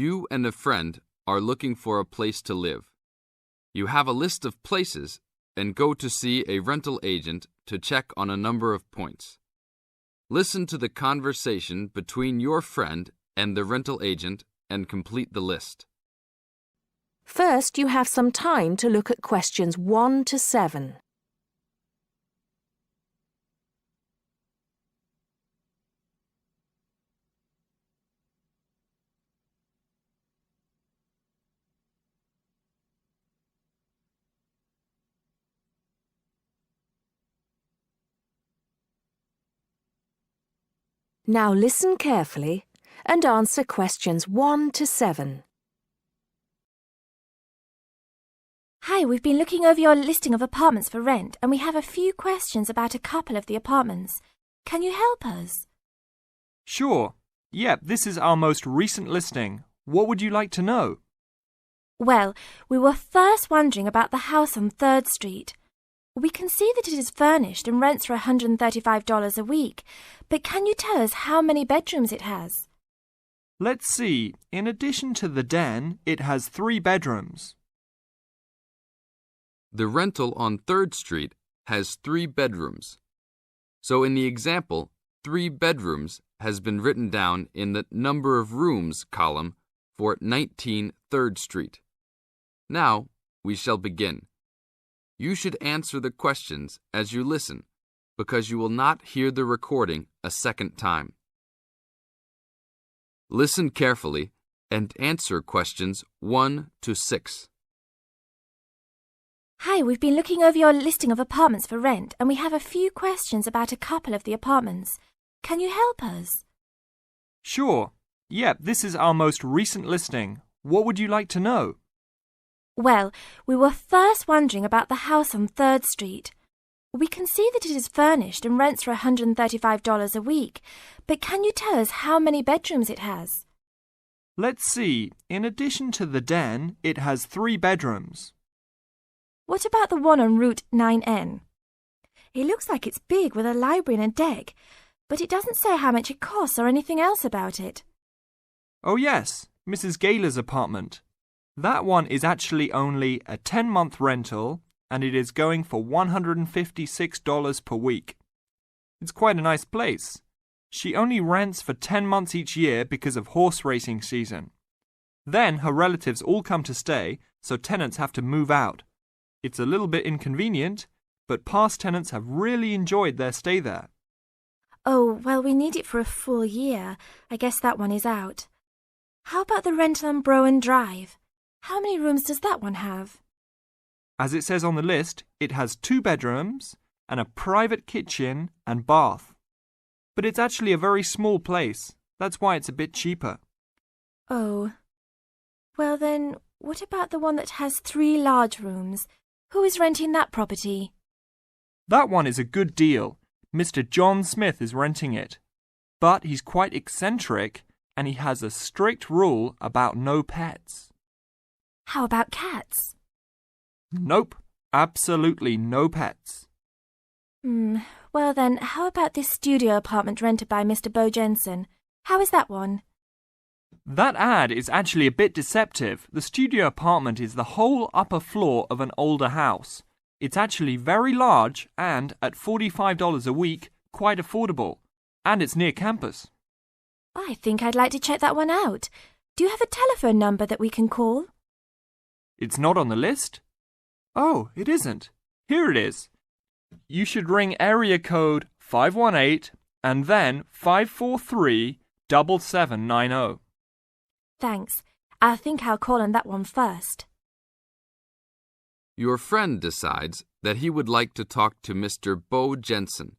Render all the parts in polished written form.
You and a friend are looking for a place to live. You have a list of places and go to see a rental agent to check on a number of points. Listen to the conversation between your friend and the rental agent and complete the list. First, you have some time to look at questions 1 to 7. Now listen carefully and answer questions 1 to 7. Hi, we've been looking over your listing of apartments for rent and we have a few questions about a couple of the apartments. Can you help us? Sure. Yep, this is our most recent listing. What would you like to know? Well, we were first wondering about the house on 3rd Street. We can see that it is furnished and rents for $135 a week, but can you tell us how many bedrooms it has? Let's see. In addition to the den, it has 3 bedrooms. The rental on 3rd Street has 3 bedrooms. So in the example, 3 bedrooms has been written down in the number of rooms column for 19 3rd Street. Now we shall begin. You should answer the questions as you listen, because you will not hear the recording a second time. Listen carefully and answer questions 1 to 6. Hi, we've been looking over your listing of apartments for rent and we have a few questions about a couple of the apartments. Can you help us? Sure. Yep, this is our most recent listing. What would you like to know? Well, we were first wondering about the house on 3rd Street. We can see that it is furnished and rents for $135 a week, but can you tell us how many bedrooms it has? Let's see. In addition to the den, it has 3 bedrooms. What about the one on Route 9N? It looks like it's big with a library and a deck, but it doesn't say how much it costs or anything else about it. Oh yes, Mrs. Gaylor's apartment. That one is actually only a 10-month rental and it is going for $156 per week. It's quite a nice place. She only rents for 10 months each year because of horse racing season. Then her relatives all come to stay, so tenants have to move out. It's a little bit inconvenient, but past tenants have really enjoyed their stay there. Oh, well, we need it for a full year. I guess that one is out. How about the rental on Browen Drive? How many rooms does that one have? As it says on the list, it has 2 bedrooms and a private kitchen and bath. But it's actually a very small place. That's why it's a bit cheaper. Oh. Well then, what about the one that has 3 large rooms? Who is renting that property? That one is a good deal. Mr. John Smith is renting it. But he's quite eccentric and he has a strict rule about no pets. How about cats? Nope, absolutely no pets. Well then, how about this studio apartment rented by Mr. Bo Jensen? How is that one? That ad is actually a bit deceptive. The studio apartment is the whole upper floor of an older house. It's actually very large and, at $45 a week, quite affordable. And it's near campus. I think I'd like to check that one out. Do you have a telephone number that we can call? It's not on the list? Oh, it isn't. Here it is. You should ring area code 518 and then 543-7790. Thanks. I think I'll call on that one first. Your friend decides that he would like to talk to Mr. Bo Jensen.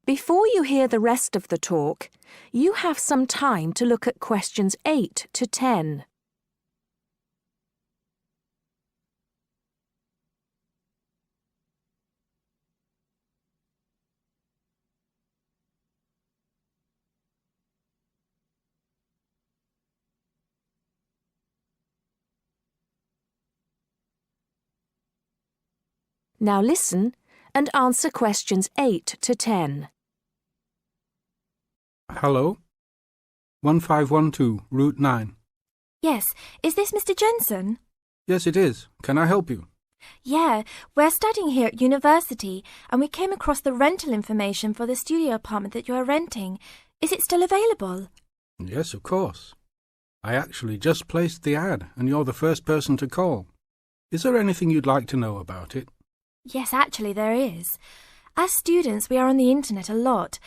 Before you hear the rest of the talk, you have some time to look at questions 8 to 10. Now listen and answer questions 8 to 10. Hello? 1512, Route 9. Yes, is this Mr. Jensen? Yes, it is. Can I help you? Yeah, we're studying here at university and we came across the rental information for the studio apartment that you are renting. Is it still available? Yes, of course. I actually just placed the ad and you're the first person to call. Is there anything you'd like to know about it? Yes, actually there is. As students, we are on the internet a lot,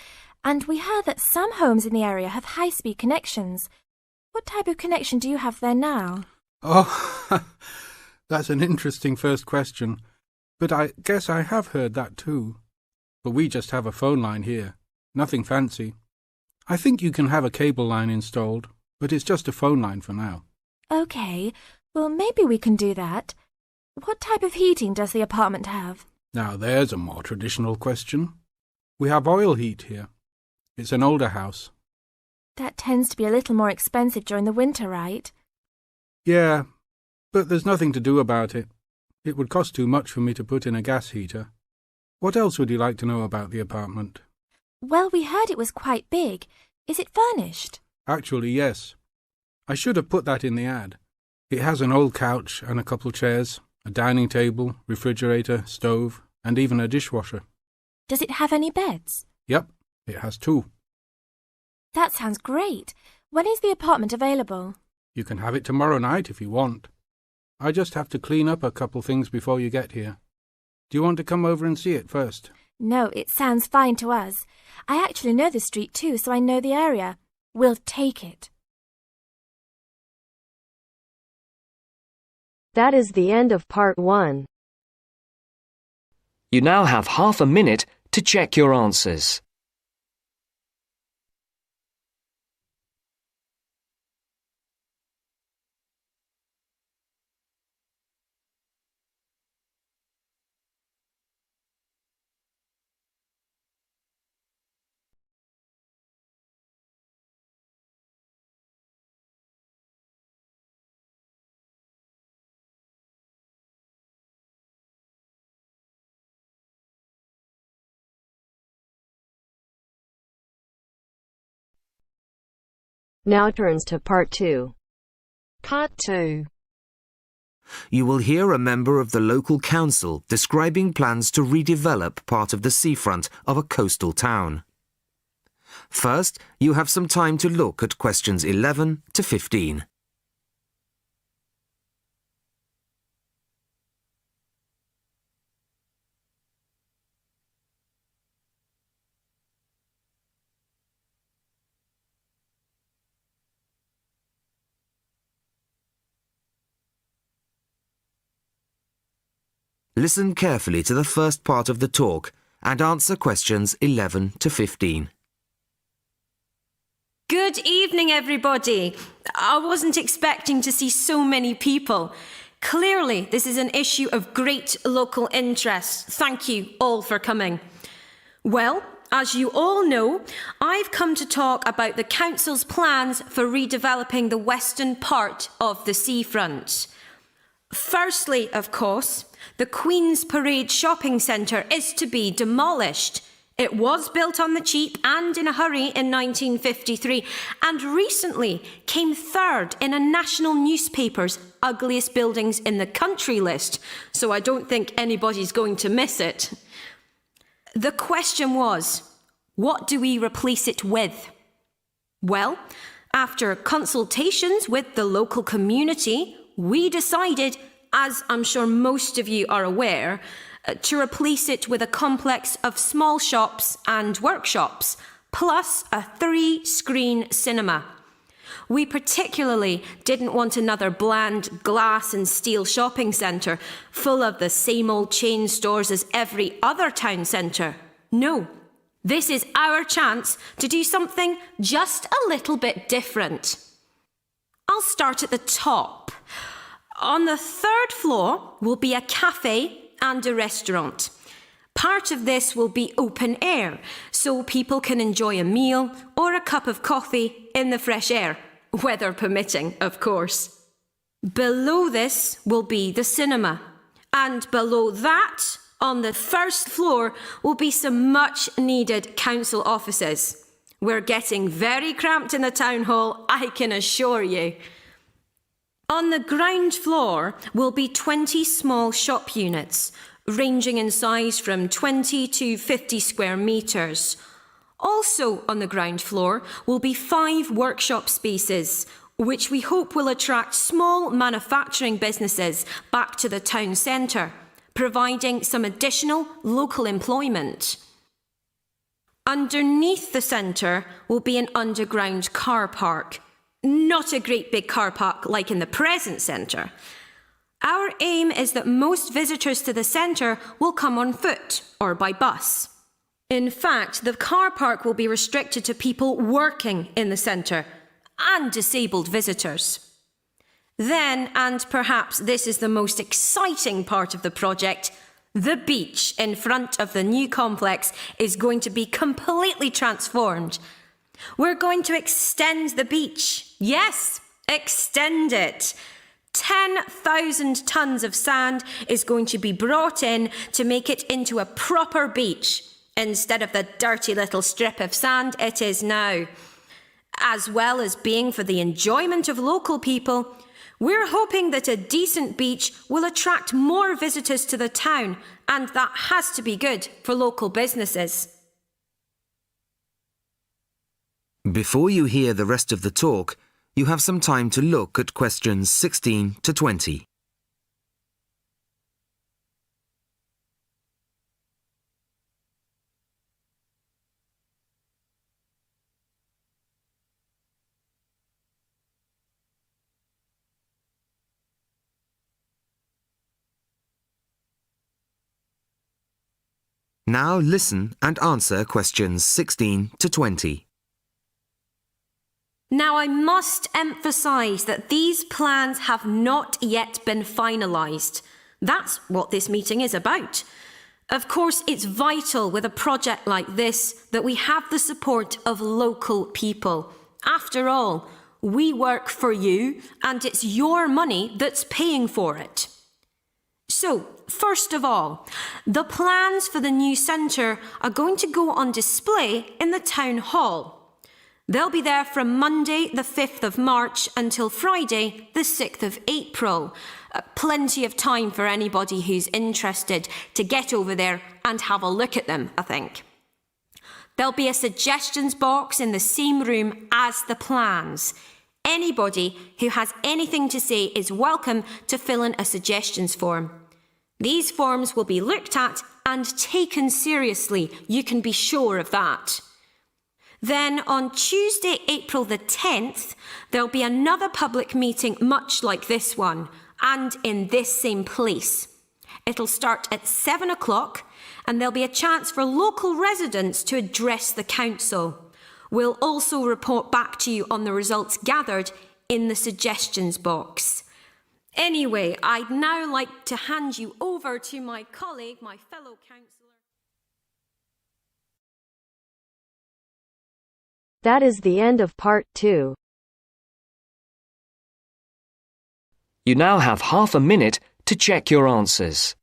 and we heard that some homes in the area have high-speed connections. What type of connection do you have there now? Oh, that's an interesting first question. But I guess I have heard that too. But we just have a phone line here. Nothing fancy. I think you can have a cable line installed, but it's just a phone line for now. Okay, well maybe we can do that. What type of heating does the apartment have? Now there's a more traditional question. We have oil heat here. It's an older house. That tends to be a little more expensive during the winter, right? Yeah, but there's nothing to do about it. It would cost too much for me to put in a gas heater. What else would you like to know about the apartment? Well, we heard it was quite big. Is it furnished? Actually, yes. I should have put that in the ad. It has an old couch and a couple chairs, a dining table, refrigerator, stove, and even a dishwasher. Does it have any beds? Yep, it has 2. That sounds great. When is the apartment available? You can have it tomorrow night if you want. I just have to clean up a couple things before you get here. Do you want to come over and see it first? No, it sounds fine to us. I actually know the street too, so I know the area. We'll take it. That is the end of part 1. You now have half a minute to check your answers. Now turns to part 2. Part 2. You will hear a member of the local council describing plans to redevelop part of the seafront of a coastal town. First, you have some time to look at questions 11 to 15. Listen carefully to the first part of the talk and answer questions 11 to 15. Good evening, everybody. I wasn't expecting to see so many people. Clearly, this is an issue of great local interest. Thank you all for coming. Well, as you all know, I've come to talk about the council's plans for redeveloping the western part of the seafront. Firstly, of course, the Queen's Parade shopping centre is to be demolished. It was built on the cheap and in a hurry in 1953 and recently came third in a national newspaper's ugliest buildings in the country list, so I don't think anybody's going to miss it. The question was, what do we replace it with? Well, after consultations with the local community, we decided, as I'm sure most of you are aware, to replace it with a complex of small shops and workshops, plus a 3-screen cinema. We particularly didn't want another bland glass and steel shopping centre full of the same old chain stores as every other town centre. No, this is our chance to do something just a little bit different. I'll start at the top. On the 3rd floor will be a cafe and a restaurant. Part of this will be open air, so people can enjoy a meal or a cup of coffee in the fresh air, weather permitting, of course. Below this will be the cinema, and below that, on the 1st floor, will be some much needed council offices. We're getting very cramped in the town hall, I can assure you. On the ground floor will be 20 small shop units, ranging in size from 20 to 50 square metres. Also on the ground floor will be 5 workshop spaces, which we hope will attract small manufacturing businesses back to the town centre, providing some additional local employment. Underneath the centre will be an underground car park. Not a great big car park like in the present centre. Our aim is that most visitors to the centre will come on foot or by bus. In fact, the car park will be restricted to people working in the centre and disabled visitors. Then, and perhaps this is the most exciting part of the project, the beach in front of the new complex is going to be completely transformed. We're going to extend the beach. Yes, extend it. 10,000 tonnes of sand is going to be brought in to make it into a proper beach, instead of the dirty little strip of sand it is now. As well as being for the enjoyment of local people, we're hoping that a decent beach will attract more visitors to the town, and that has to be good for local businesses. Before you hear the rest of the talk, you have some time to look at questions 16 to 20. Now listen and answer questions 16 to 20. Now I must emphasise that these plans have not yet been finalised. That's what this meeting is about. Of course, it's vital with a project like this that we have the support of local people. After all, we work for you and it's your money that's paying for it. So, first of all, the plans for the new centre are going to go on display in the town hall. They'll be there from Monday the 5th of March until Friday the 6th of April. Plenty of time for anybody who's interested to get over there and have a look at them, I think. There'll be a suggestions box in the same room as the plans. Anybody who has anything to say is welcome to fill in a suggestions form. These forms will be looked at and taken seriously, you can be sure of that. Then on Tuesday, April the 10th, there'll be another public meeting much like this one, and in this same place. It'll start at 7 o'clock, and there'll be a chance for local residents to address the council. We'll also report back to you on the results gathered in the suggestions box. Anyway, I'd now like to hand you over to my colleague, my fellow councillor. That is the end of part 2. You now have half a minute to check your answers.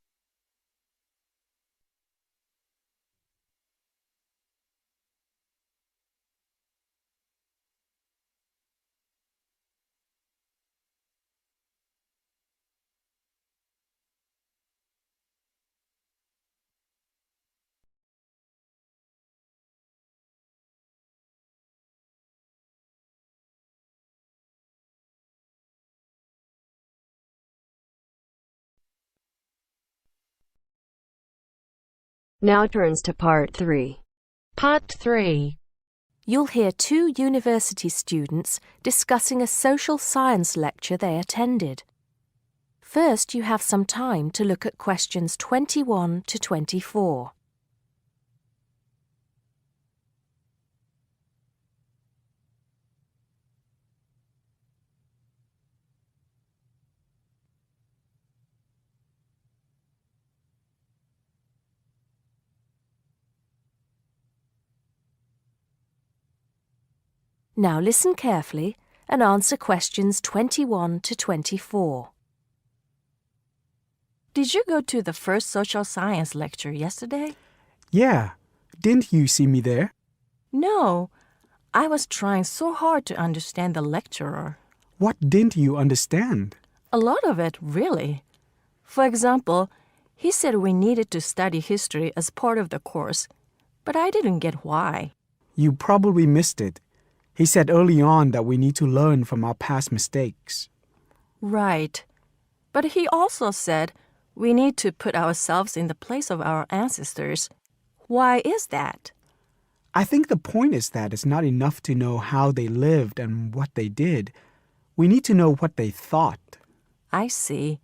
Now turns to part 3. Part 3. You'll hear 2 university students discussing a social science lecture they attended. First, you have some time to look at questions 21 to 24. Now listen carefully and answer questions 21 to 24. Did you go to the first social science lecture yesterday? Yeah. Didn't you see me there? No. I was trying so hard to understand the lecturer. What didn't you understand? A lot of it, really. For example, he said we needed to study history as part of the course, but I didn't get why. You probably missed it. He said early on that we need to learn from our past mistakes. Right. But he also said we need to put ourselves in the place of our ancestors. Why is that? I think the point is that it's not enough to know how they lived and what they did. We need to know what they thought. I see.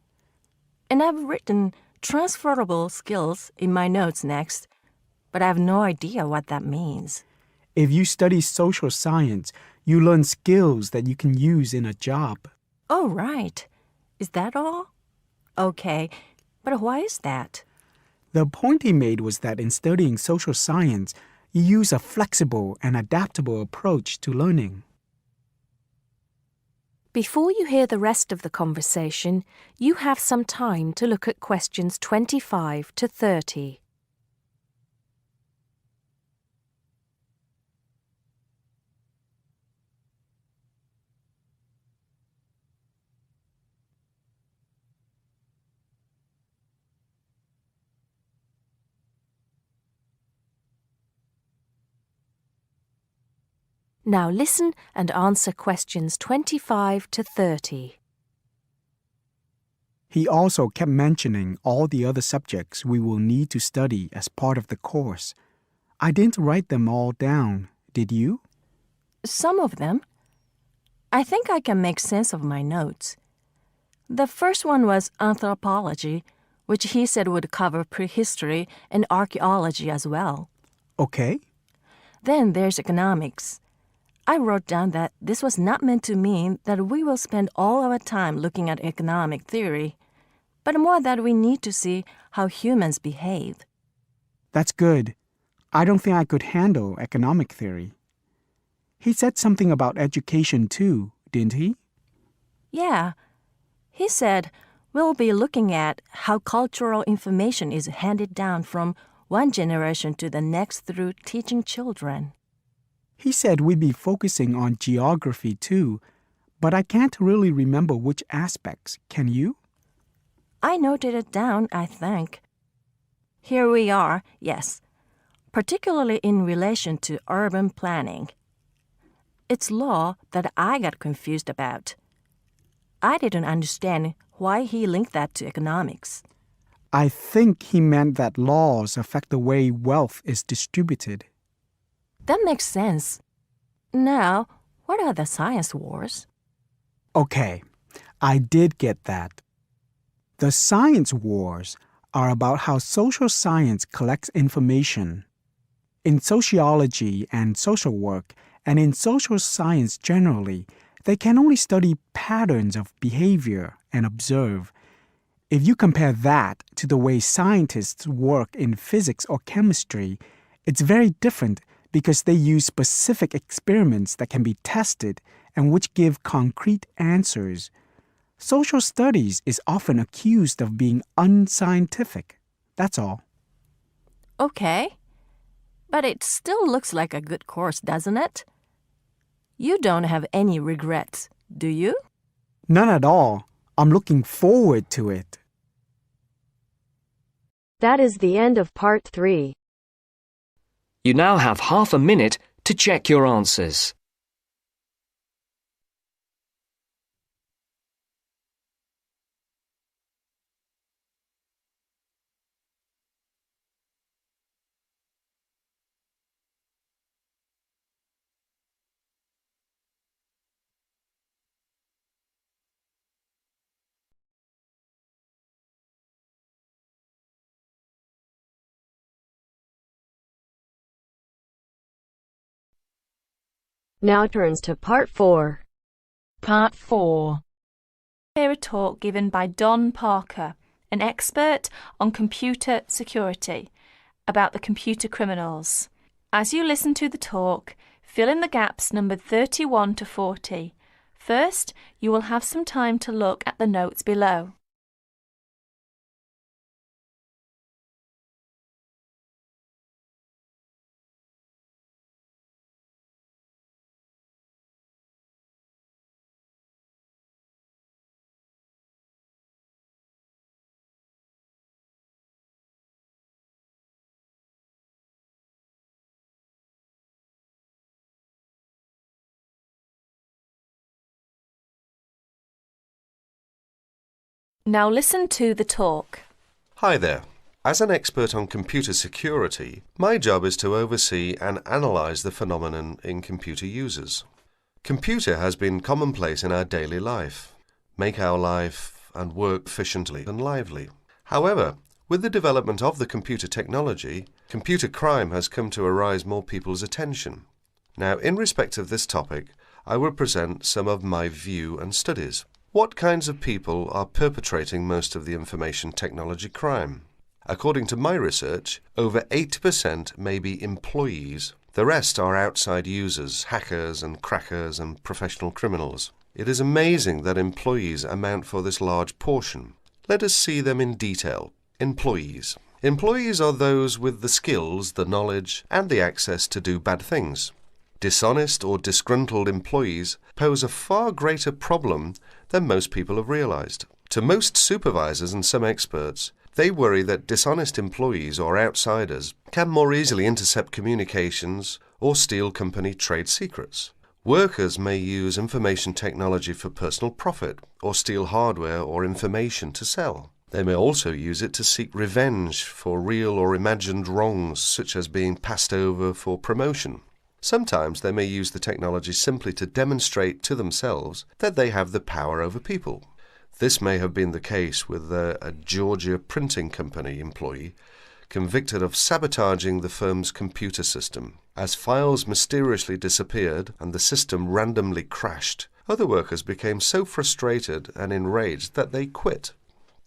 And I've written transferable skills in my notes next, but I have no idea what that means. If you study social science, you learn skills that you can use in a job. Oh, right. Is that all? Okay, but why is that? The point he made was that in studying social science, you use a flexible and adaptable approach to learning. Before you hear the rest of the conversation, you have some time to look at questions 25 to 30. Now listen and answer questions 25 to 30. He also kept mentioning all the other subjects we will need to study as part of the course. I didn't write them all down, did you? Some of them. I think I can make sense of my notes. The first one was anthropology, which he said would cover prehistory and archaeology as well. Okay. Then there's economics. I wrote down that this was not meant to mean that we will spend all our time looking at economic theory, but more that we need to see how humans behave. That's good. I don't think I could handle economic theory. He said something about education too, didn't he? Yeah. He said we'll be looking at how cultural information is handed down from one generation to the next through teaching children. He said we'd be focusing on geography too, but I can't really remember which aspects. Can you? I noted it down, I think. Here we are, yes, particularly in relation to urban planning. It's law that I got confused about. I didn't understand why he linked that to economics. I think he meant that laws affect the way wealth is distributed. That makes sense. Now, what are the science wars? Okay, I did get that. The science wars are about how social science collects information. In sociology and social work, and in social science generally, they can only study patterns of behavior and observe. If you compare that to the way scientists work in physics or chemistry, it's very different because they use specific experiments that can be tested and which give concrete answers. Social studies is often accused of being unscientific. That's all. Okay. But it still looks like a good course, doesn't it? You don't have any regrets, do you? None at all. I'm looking forward to it. That is the end of part 3. You now have half a minute to check your answers. Now turns to part 4. Part 4. Hear a talk given by Don Parker, an expert on computer security, about the computer criminals. As you listen to the talk, fill in the gaps numbered 31 to 40. First, you will have some time to look at the notes below. Now listen to the talk. Hi there. As an expert on computer security, my job is to oversee and analyse the phenomenon in computer users. Computer has been commonplace in our daily life, make our life and work efficiently and lively. However, with the development of the computer technology, computer crime has come to arise more people's attention. Now, in respect of this topic, I will present some of my view and studies. What kinds of people are perpetrating most of the information technology crime? According to my research, over 80% may be employees. The rest are outside users, hackers and crackers and professional criminals. It is amazing that employees amount for this large portion. Let us see them in detail. Employees. Employees are those with the skills, the knowledge, and the access to do bad things. Dishonest or disgruntled employees pose a far greater problem than most people have realized. To most supervisors and some experts, they worry that dishonest employees or outsiders can more easily intercept communications or steal company trade secrets. Workers may use information technology for personal profit or steal hardware or information to sell. They may also use it to seek revenge for real or imagined wrongs, such as being passed over for promotion. Sometimes they may use the technology simply to demonstrate to themselves that they have the power over people. This may have been the case with a Georgia printing company employee convicted of sabotaging the firm's computer system. As files mysteriously disappeared and the system randomly crashed, other workers became so frustrated and enraged that they quit.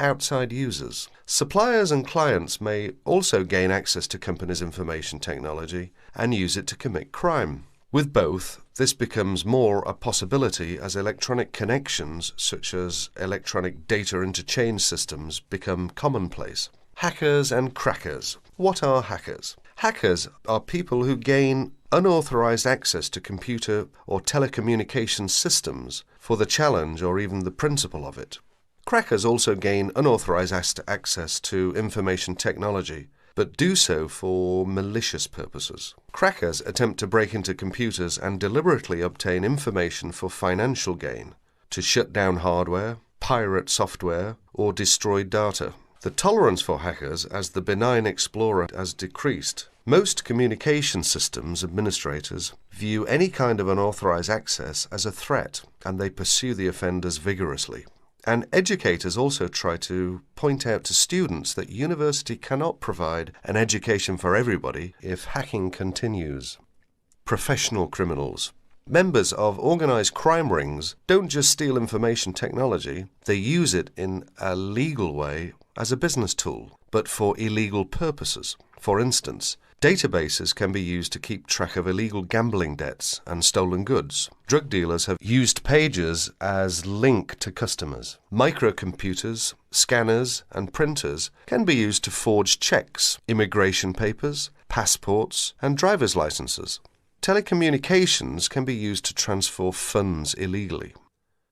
Outside users. Suppliers and clients may also gain access to companies' information technology and use it to commit crime. With both, this becomes more a possibility as electronic connections, such as electronic data interchange systems, become commonplace. Hackers and crackers. What are hackers? Hackers are people who gain unauthorized access to computer or telecommunications systems for the challenge or even the principle of it. Crackers also gain unauthorized access to information technology, but do so for malicious purposes. Crackers attempt to break into computers and deliberately obtain information for financial gain, to shut down hardware, pirate software, or destroy data. The tolerance for hackers as the benign explorer has decreased. Most communication systems administrators view any kind of unauthorized access as a threat, and they pursue the offenders vigorously. And educators also try to point out to students that university cannot provide an education for everybody if hacking continues. Professional criminals. Members of organized crime rings don't just steal information technology, they use it in a legal way as a business tool, but for illegal purposes. For instance, databases can be used to keep track of illegal gambling debts and stolen goods. Drug dealers have used pages as link to customers. Microcomputers, scanners, and printers can be used to forge checks, immigration papers, passports, and driver's licenses. Telecommunications can be used to transfer funds illegally.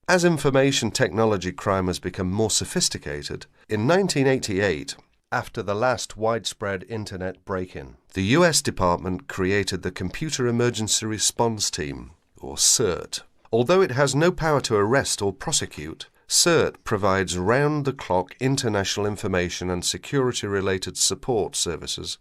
As information technology crime has become more sophisticated, in 1988, after the last widespread Internet break-in, the US Department created the Computer Emergency Response Team, or CERT. Although it has no power to arrest or prosecute, CERT provides round-the-clock international information and security-related support services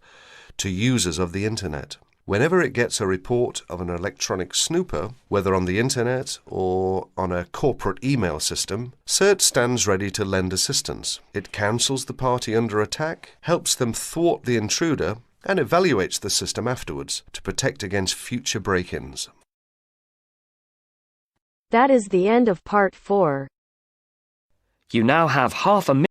to users of the Internet. Whenever it gets a report of an electronic snooper, whether on the Internet or on a corporate email system, CERT stands ready to lend assistance. It counsels the party under attack, helps them thwart the intruder, and evaluates the system afterwards to protect against future break-ins. That is the end of part 4. You now have half a minute